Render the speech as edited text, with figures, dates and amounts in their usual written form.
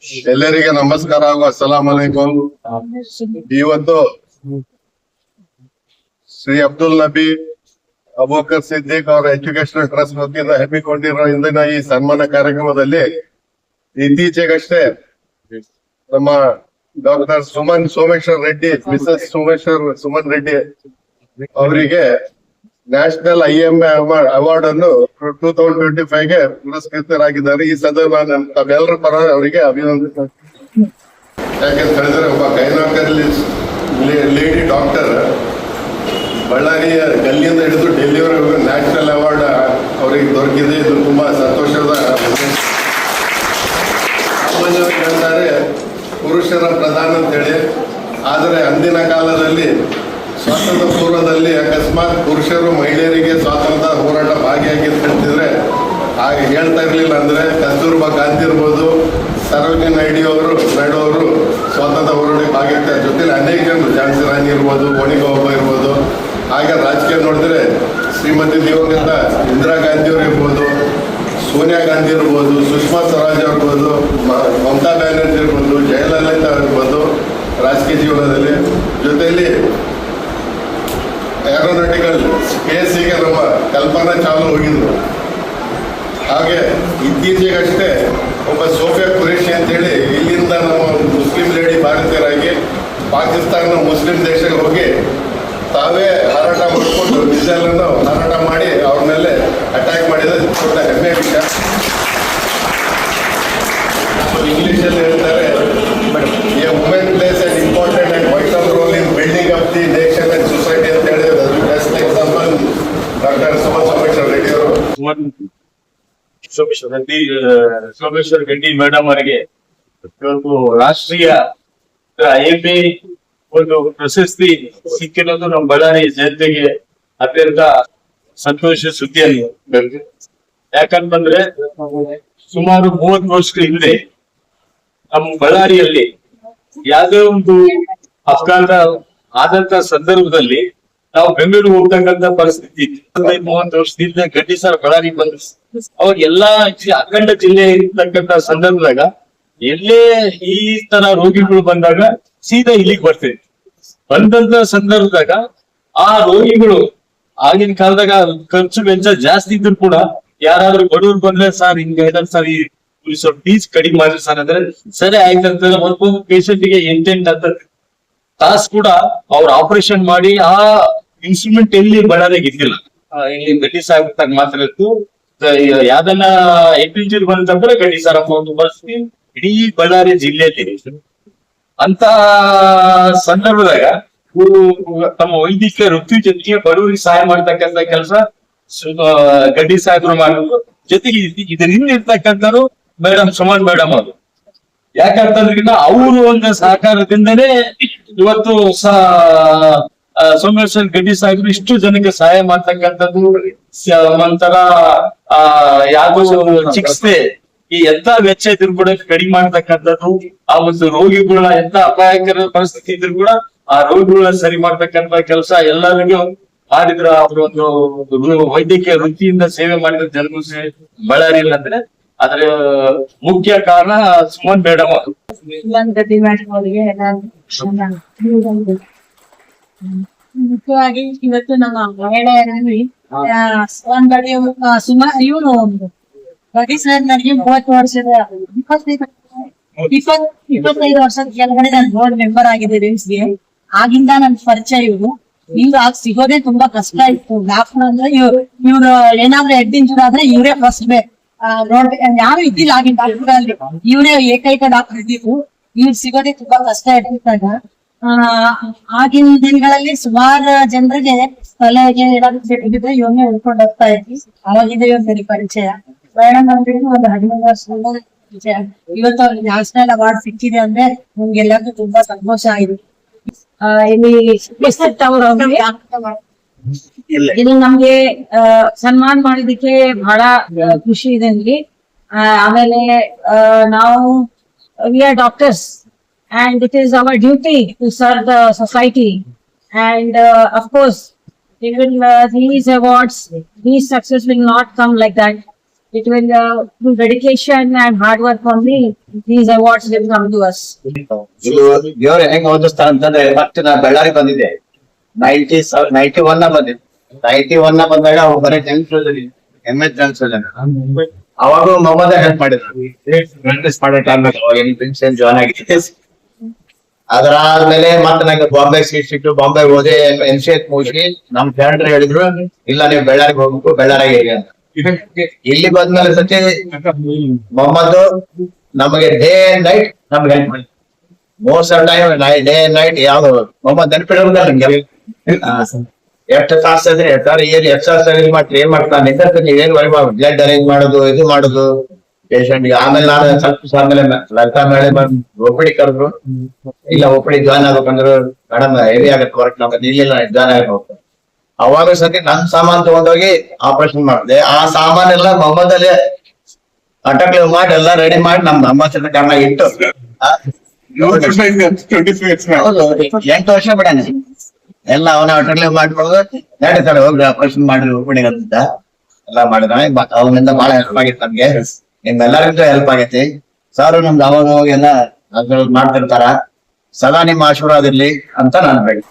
ಎಲ್ಲರಿಗೆ ನಮಸ್ಕಾರ ಹಾಗೂ ಅಸ್ಸಲಾಂ ಅಲೈಕುಂ. ಇವತ್ತು ಶ್ರೀ ಅಬ್ದುಲ್ ನಬಿ ಅಬೂಬಕರ್ ಸಿದ್ದಿಕ್ ಅವರ ಎಜುಕೇಶನಲ್ ಟ್ರಸ್ಟ್ ವತಿಯಿಂದ ಹಮ್ಮಿಕೊಂಡಿರುವ ಇಂದಿನ ಈ ಸನ್ಮಾನ ಕಾರ್ಯಕ್ರಮದಲ್ಲಿ ಇತ್ತೀಚೆಗಷ್ಟೇ ನಮ್ಮ ಡಾಕ್ಟರ್ ಸೋಮೇಶ್ವರ್ ರೆಡ್ಡಿ, ಮಿಸಸ್ ಸುಮನ್ ರೆಡ್ಡಿ ಅವರಿಗೆ ನ್ಯಾಷನಲ್ IMA ಅವಾರ್ಡ್ ಅನ್ನು 2025 ಗೆ ಪುರಸ್ಕೃತರಾಗಿದ್ದಾರೆ. ಈ ಸಂದರ್ಭ ತಾವೆಲ್ಲರ ಪರ ಅವರಿಗೆ ಅಭಿನಂದನೆ. ಯಾಕೆಂತ ಹೇಳಿದ್ರೆ ಒಬ್ಬ ಗೈನಕಾಲಜಿಸ್ಟ್ ಲೇಡಿ ಡಾಕ್ಟರ್ ಬಳ್ಳಾರಿಯ ಗಲ್ಲಿಯಿಂದ ಹಿಡಿದು ಡೆಲ್ಲಿವರೆಗೂ ನ್ಯಾಷನಲ್ ಅವಾರ್ಡ್ ಅವರಿಗೆ ದೊರಕಿದೆ. ಇದು ತುಂಬಾ ಸಂತೋಷದ. ಸಾಮಾನ್ಯವಾಗಿ ಹೇಳ್ತಾರೆ ಪುರುಷರ ಪ್ರಧಾನ ಅಂತೇಳಿ, ಆದರೆ ಅಂದಿನ ಕಾಲದಲ್ಲಿ ಸ್ವಾತಂತ್ರ್ಯ ಪೂರ್ವದಲ್ಲಿ ಅಕಸ್ಮಾತ್ ಪುರುಷರು ಮಹಿಳೆಯರಿಗೆ ಸ್ವಾತಂತ್ರ್ಯ ಹೋರಾಟ ಭಾಗಿಯಾಗಿರ್ತಿದ್ರೆ ಹಾಗೆ ಹೇಳ್ತಾ ಇರ್ಲಿಲ್ಲ. ಅಂದ್ರೆ ಕಸ್ತೂರ್ಬಾ ಗಾಂಧಿ ಇರ್ಬೋದು, ಸರೋಜಿನಿ ನಾಯ್ಡು ಅವರು ಸ್ವಾತಂತ್ರ್ಯ ಹೋರಾಟಕ್ಕೆ ಭಾಗಿಯಾಗ್ತಾರೆ. ಜೊತೆಲಿ ಅನೇಕ ಜನರು, ಝಾನ್ಸಿ ರಾಣಿ ಇರ್ಬೋದು, ಒಣಿಗೋಬ ಇರ್ಬೋದು. ಹಾಗೆ ರಾಜಕೀಯ ನೋಡಿದ್ರೆ ಶ್ರೀಮತಿ ದಿವಂಗತ ಇಂದಿರಾ ಗಾಂಧಿ ಅವರು ಇರ್ಬೋದು, ಸೋನಿಯಾ ಗಾಂಧಿ ಇರ್ಬೋದು, ಸುಷ್ಮಾ ಸ್ವರಾಜ್ ಇರ್ಬೋದು, ಮಮತಾ ಬ್ಯಾನರ್ಜಿ ಇರ್ಬೋದು, ಜಯಲಲಿತಾ ಇರ್ಬೋದು ರಾಜಕೀಯ ಜೀವನದಲ್ಲಿ. ಜೊತೆಯಲ್ಲಿ ಏರೋನಾಟಿಕಲ್ ಸ್ಪೇಸಿಗೆ ನಮ್ಮ ಕಲ್ಪನಾ ಚಾವ್ಲಾ ಹೋಗಿದ್ರು. ಹಾಗೆ ಇತ್ತೀಚೆಗಷ್ಟೇ ಒಬ್ಬ ಸೋಫಿಯಾ ಖುರೇಶಿ ಅಂತೇಳಿ ಇಲ್ಲಿಂದ ನಮ್ಮ ಮುಸ್ಲಿಂ ಲೇಡಿ ಭಾರತೀಯರಾಗಿ ಪಾಕಿಸ್ತಾನ ಮುಸ್ಲಿಂ ದೇಶಕ್ಕೆ ಹೋಗಿ ತಾವೇ ಹಾರಾಟ ಮಾಡಿಕೊಂಡು ಮಿಸೈಲ್ ಅನ್ನು ಹಾರಾಟ ಮಾಡಿ ಅವ್ರ ಮೇಲೆ ಅಟ್ಯಾಕ್ ಮಾಡಿದ ದೊಡ್ಡ ಹೆಮ್ಮೆ ವಿಷಯ. ಇಂಗ್ಲಿಷಲ್ಲಿ ಹೇಳ್ತಾರೆ, A women place an important and vital role in building up the nation and society ಅಂತ ಹೇಳಿದ್ರೆ ಅದು best example doctor Someshwar Reddy ಅವರು. ಸೋಮೇಶ್ವರ್ ರೆಡ್ಡಿ ಮೇಡಮ್ ಅವರಿಗೆ ಇವತ್ತು ರಾಷ್ಟ್ರೀಯ IMA ಒಂದು ಪ್ರಶಸ್ತಿ ಸಿಕ್ಕಿರೋದು ನಮ್ಮ ಬಳ್ಳಾರಿ ಜನತೆಗೆ ಅತ್ಯಂತ ಸಂತೋಷ ಸುದ್ದಿಯನ್ನು. ಯಾಕಂತಂದ್ರೆ ಸುಮಾರು 30 ವರ್ಷಗಳ ಹಿಂದೆ ನಮ್ಮ ಬಳ್ಳಾರಿಯಲ್ಲಿ ಯಾವುದೇ ಒಂದು ಅಪಘಾತ ಆದಂತ ಸಂದರ್ಭದಲ್ಲಿ ನಾವು ಬೆಂಗಳೂರು ಹೋಗ್ತಕ್ಕಂತ ಪರಿಸ್ಥಿತಿ ಇತ್ತು. 30 ವರ್ಷದಿಂದ ಗಡ್ಡಿ ಸರ್ ಬಳ್ಳಾರಿ ಬಂದ ಅವಾಗ ಎಲ್ಲಾ ಅಖಂಡ ಜಿಲ್ಲೆ ಇರ್ತಕ್ಕಂತ ಸಂದರ್ಭದಾಗ ಎಲ್ಲೇ ಈ ತರ ರೋಗಿಗಳು ಬಂದಾಗ ಸೀದಾ ಇಲ್ಲಿಗೆ ಬರ್ತೇವೆ. ಬಂದಂತ ಸಂದರ್ಭದಾಗ ಆ ರೋಗಿಗಳು ಆಗಿನ ಕಾಲದಾಗ ಖರ್ಚು ವೆಚ್ಚ ಜಾಸ್ತಿ ಇದ್ರು ಕೂಡ ಯಾರಾದ್ರೂ ಬಡವರು ಬಂದ್ರೆ ಸರ್ ಹಿಂಗ ಸರ್ ಈ ಸ್ವಲ್ಪ ಫೀಸ್ ಕಡಿಮೆ ಮಾಡ್ರಿ ಸರ್ ಅಂದ್ರೆ ಸರಿ ಆಯ್ತಂತ ಒಬ್ಬೊಬ್ಬ ಪೇಷಂಟ್ ಗೆ 8 ತಾಸು ಕೂಡ ಅವ್ರ ಆಪರೇಷನ್ ಮಾಡಿ ಆ ಇನ್ಸ್ಟ್ರೂಮೆಂಟ್ ಎಲ್ಲಿ ಬಳ್ಳಾರಿಗೆ ಇದ್ದಿಲ್ಲ. ಇಲ್ಲಿ ಗಡ್ಡಿ ಸಾಹೇಬ್ ಮಾತ್ರ ಇತ್ತು. ಯಾವ್ದನ್ನ ಇಂಜುರಿ ಬಂತಂದ್ರೆ ಗಡ್ಡಿ ಸಾರಪ್ಪ ಒಂದು ಬರ್ಸ್ತಿ ಇಡೀ ಬಳ್ಳಾರಿ ಜಿಲ್ಲೆಯಲ್ಲಿ. ಅಂತ ಸಂದರ್ಭದಾಗ ತಮ್ಮ ವೈದ್ಯಕೀಯ ವೃತ್ತಿ ಜೊತೆಗೆ ಬಡವರಿಗೆ ಸಹಾಯ ಮಾಡ್ತಕ್ಕಂತ ಕೆಲಸ ಗಡ್ಡಿ ಸಾಹೇಬ್ರು ಮಾಡಬೇಕು. ಜೊತೆಗೆ ಇದರ ಹಿಂದೆ ಇರ್ತಕ್ಕಂಥವ್ರು ಮೇಡಮ್ ಸುಮನ್ ಮೇಡಮ್ ಅವರು. ಯಾಕಂತಂದ್ರೆ ಅವರು ಒಂದು ಸಹಕಾರದಿಂದನೇ ಇವತ್ತು ಸೋಮೇಶ್ವರ್ ಗಡ್ಡಿ ಸಾಹೇಬ್ರು ಇಷ್ಟು ಜನಕ್ಕೆ ಸಹಾಯ ಮಾಡ್ತಕ್ಕಂಥದ್ದು. ಒಂಥರ ಯಾವ್ದು ಚಿಕಿತ್ಸೆ ಈ ಎಂತ ವೆಚ್ಚ ಇದ್ರು ಕೂಡ ಕಡಿಮೆ ಮಾಡ್ತಕ್ಕಂಥದ್ದು. ಆ ಒಂದು ರೋಗಿಗಳನ್ನ ಎಂತ ಅಪಾಯಕರ ಪರಿಸ್ಥಿತಿ ಇದ್ರು ಕೂಡ ಆ ರೋಗಿಗಳನ್ನ ಸರಿ ಮಾಡ್ತಕ್ಕಂಥ ಕೆಲಸ ಎಲ್ಲರಿಗೂ ಮಾಡಿದ್ರ. ಅವರು ಒಂದು ವೈದ್ಯಕೀಯ ವೃತ್ತಿಯಿಂದ ಸೇವೆ ಮಾಡಿದ ಜನರು ಬಳ್ಳಾರಿಯಲ್ಲಿ ಅಂದ್ರೆ ಅದ್ರ ಮುಖ್ಯ ಕಾರಣ ಸುಮನ್ ಮೇಡಮ್ ಅವರು. ಮುಖ್ಯವಾಗಿ ಇವತ್ತು ನಮ್ಮ ಮಹಿಳೆಯರಲ್ಲಿ ಇವನು ಗಡ್ಡಿ ಸರ್ ನನಗೆ 30 ವರ್ಷದ 25 ವರ್ಷದ ಕೆಳಗಡೆ ನಾನು ಬೋರ್ಡ್ ಮೆಂಬರ್ ಆಗಿದೆ ರಿಮ್ಸ್ಗೆ. ಆಗಿಂದ ನನ್ ಪರಿಚಯ ಇವ್ರು. ಈಗ ಸಿಗೋದೇ ತುಂಬಾ ಕಷ್ಟ ಇತ್ತು. ಡಾಕ್ಟರ್ ಅಂದ್ರೆ ಇವ್ರು ಏನಾದ್ರೂ ಹೆಡ್ ಇಂಜೂರ್ ಆದ್ರೆ ಇವ್ರೇ ಫಸ್ಟ್ ನೋಡ್ಬೇಕು. ಯಾರು ಇದ್ದಿಲ್ಲ ಆಗಿನ ಡಾಕ್ಟರ್, ಇವ್ರೇ ಏಕೈಕ ಡಾಕ್ಟರ್ ಇದ್ದಿದ್ದು. ಇವ್ರು ಸಿಗೋದೇ ತುಂಬಾ ಕಷ್ಟ ಇರ್ತಿದ್ದಾಗ ಆಗಿನ ದಿನಗಳಲ್ಲಿ ಸುಮಾರು ಜನರಿಗೆ ತಲೆಗೆ ಏನಾದ್ರು ಇವ್ರನ್ನೇ ಉಳ್ಕೊಂಡು ಹೋಗ್ತಾ ಇದ್ವಿ. ಅವಾಗಿಂದ ಇವ್ರ ಸರಿ ಪರಿಚಯ. ಮೇಡಮ್ ಅಂದ್ಬಿಟ್ಟು ಒಂದು 15 ವರ್ಷದಿಂದ ಪರಿಚಯ. ಇವತ್ತು ಅವ್ರಿಗೆ ನ್ಯಾಷನಲ್ ಅವಾರ್ಡ್ ಸಿಕ್ಕಿದೆ ಅಂದ್ರೆ ನಮ್ಗೆಲ್ಲರಿಗೂ ತುಂಬಾ ಸಂತೋಷ ಆಗಿದೆ. ಇಲ್ಲಿ ನಮ್ಗೆ ಸನ್ಮಾನ ಮಾಡಿದಕ್ಕೆ ಬಹಳ ಖುಷಿ ಇದೆ ಇಲ್ಲಿ. ಆಮೇಲೆ ನಾವು we are doctors and it is our duty to serve the society, and of course even these awards, these success will not come like that. it will through dedication and hard work only these awards will come to us. ಇದು ದೇವ್ರು ಹೆಂಗ್ ಓದಿಸ್ತಾರ ಅಂತಂದ್ರೆ ಮತ್ತೆ ನಾ ಬಳ್ಳಾರಿ ಬಂದಿದ್ದೆ 91 ಬಂದಿದ್ದೆ 91 ಬಂದಾಗ ಅವ್ರು ಬರೀ MS ಅವಾಗ ಮೊಹಮ್ಮದ್ ಹೆಲ್ಪ್ ಮಾಡಿದ್ರು ಮಾಡೋ ಟೈಮ್ ಜಾಯ್ನ್ ಆಗಿದೆ. ಅದಾದ್ಮೇಲೆ ಮತ್ತೆ ನಂಗೆ ಬಾಂಬೆ ಸೀಟ್ ಸಿಕ್ತು. ಬಾಂಬೆ ಹೋದೆ, MCA ಮುಗಿಸಿ ನಮ್ ಫ್ರೆಂಡ್ ಹೇಳಿದ್ರು ಇಲ್ಲ ನೀವು ಬೆಳ್ಳಾರಿಗೆ ಹೋಗ್ಬೇಕು, ಬೆಳ್ಳಾರಿಗೆ ಹೇಗೆ ಅಂತ. ಇಲ್ಲಿ ಬಂದ್ಮೇಲೆ ಸತಿ ಮೊಹಮ್ಮದ್ ನಮಗೆ ಡೇ ಅಂಡ್ ನೈಟ್ ನಮ್ಗೆ ಹೆಲ್ಪ್ ಮಾಡಿ most of time day and night ಯಾವ್ದು ಮೊಹಮ್ಮದ್ ನೆನಪಿಡೋದಿಲ್ಲ ನಂಗೆ. ಎಷ್ಟು ತಾಸು ಇದ್ರೆ ಏನ್ ಎಕ್ಸರ್ಸೈಸ್ ಮಾಡ್ತೀರಿ, ಏನ್ ಮಾಡ್ತಾನೆ ನೀವೇನ್ ಬ್ಲಡ್ ಅರೇಂಜ್ ಮಾಡೋದು, ಇದು ಮಾಡೋದು ಪೇಷಂಟ್ ಗೆ. ಆಮೇಲೆ ನಾನು ಸ್ವಲ್ಪ ಆಮೇಲೆ ಲಲಿತಾ ಮೇಳೆ ಒಪ್ಪಿಡಿ ಕರೆದ್ರು, ಇಲ್ಲ ಒಪ್ಪಿಡಿ ಜಾಯ್ನ್ ಆಗ್ಬೇಕಂದ್ರು ಮೇಡಮ್ ಹೆವಿ ಆಗತ್ತೆ ವರ್ಕ್, ನಮ್ಗೆ ಇಲ್ಲಿಲ್ಲ ಜಾಯ್ನ್ ಆಗಬೇಕು. ಅವಾಗ ಸತಿ ನನ್ ಸಾಮಾನ್ ತಗೊಂಡೋಗಿ ಆಪರೇಷನ್ ಮಾಡಿದೆ. ಆ ಸಾಮಾನೆಲ್ಲ ಮೊಹಮ್ಮದಲ್ಲಿ ಅಟಕ್ಲಿ ಮಾಡಿ ಎಲ್ಲ ರೆಡಿ ಮಾಡಿ ನಮ್ ಅಮ್ಮ ಕಾರಣ ಇಟ್ಟು ಹೌದು 8 ವರ್ಷ ಬಿಡಣ ಎಲ್ಲ ಅವನ ಅಟಕ್ಲಿ ಮಾಡ್ಬಿಡೋದು. ನಡೀತಾರೆ ಹೋಗ್ರಿ ಆಪರೇಷನ್ ಮಾಡಿ ಒಪ್ಪಿಡಿಗೆ ಅಂತ ಎಲ್ಲ ಮಾಡಿದ. ಅವನಿಂದ ಬಹಳ ಹೆಲ್ಪ್ ಆಗಿತ್ತು ನಮ್ಗೆ, ನಿಮ್ಮೆಲ್ಲರಿಗೂ ಹೆಲ್ಪ್ ಆಗೈತಿ. ಸಾರು ನಮ್ದು ಅವಾಗ ಹೋಗಿ ಎಲ್ಲ ಮಾಡ್ತಿರ್ತಾರ. ಸದಾ ನಿಮ್ಮ ಆಶೀರ್ವಾದ ಇರ್ಲಿ ಅಂತ ನಾನು ಹೇಳಿ